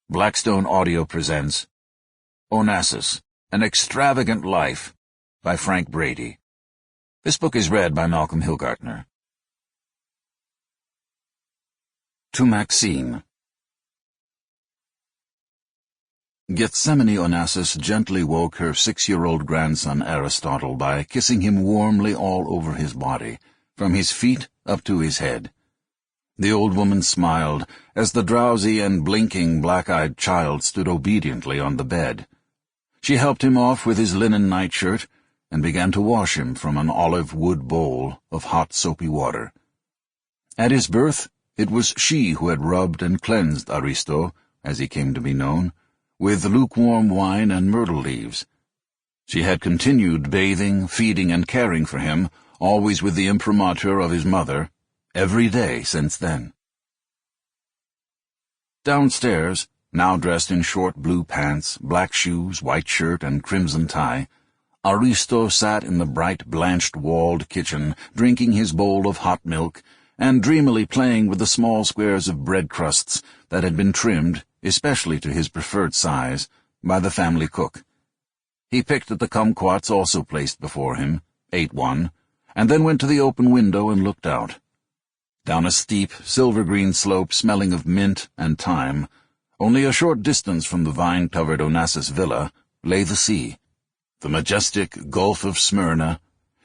Blackstone Audio presents Onassis, An Extravagant Life by Frank Brady. This book is read by Malcolm Hillgartner. To Maxine. Gethsemane Onassis gently woke her 6-year-old grandson Aristotle by kissing him warmly all over his body, from his feet up to his head. The old woman smiled as the drowsy and blinking black-eyed child stood obediently on the bed. She helped him off with his linen nightshirt and began to wash him from an olive wood bowl of hot soapy water. At his birth, it was she who had rubbed and cleansed Aristo, as he came to be known, with lukewarm wine and myrtle leaves. She had continued bathing, feeding, and caring for him, always with the imprimatur of his mother, every day since then. Downstairs, now dressed in short blue pants, black shoes, white shirt, and crimson tie, Aristo sat in the bright blanched-walled kitchen, drinking his bowl of hot milk, and dreamily playing with the small squares of bread crusts that had been trimmed, especially to his preferred size, by the family cook. He picked at the kumquats also placed before him, ate one, and then went to the open window and looked out. Down a steep, silver-green slope smelling of mint and thyme, only a short distance from the vine-covered Onassis villa, lay the sea, the majestic Gulf of Smyrna,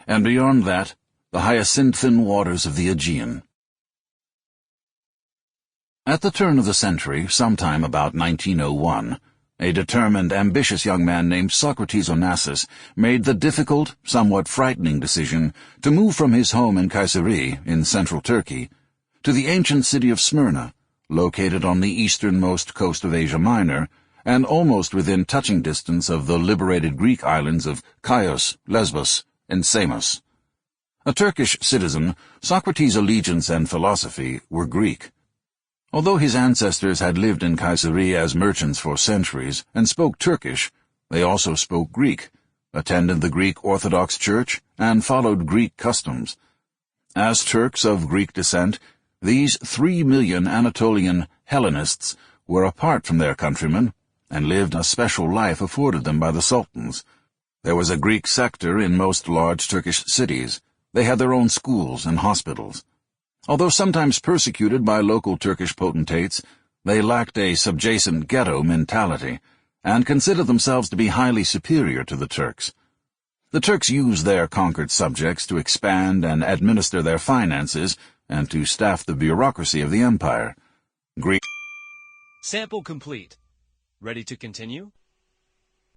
and beyond that, the hyacinthine waters of the Aegean. At the turn of the century, sometime about 1901, a determined, ambitious young man named Socrates Onassis made the difficult, somewhat frightening decision to move from his home in Kayseri, in central Turkey, to the ancient city of Smyrna, located on the easternmost coast of Asia Minor, and almost within touching distance of the liberated Greek islands of Chios, Lesbos, and Samos. A Turkish citizen, Socrates' allegiance and philosophy were Greek. Although his ancestors had lived in Kayseri as merchants for centuries and spoke Turkish, they also spoke Greek, attended the Greek Orthodox Church, and followed Greek customs. As Turks of Greek descent, these 3 million Anatolian Hellenists were apart from their countrymen and lived a special life afforded them by the sultans. There was a Greek sector in most large Turkish cities. They had their own schools and hospitals. Although sometimes persecuted by local Turkish potentates, they lacked a subjacent ghetto mentality and considered themselves to be highly superior to the Turks. The Turks used their conquered subjects to expand and administer their finances and to staff the bureaucracy of the empire. Sample complete. Ready to continue?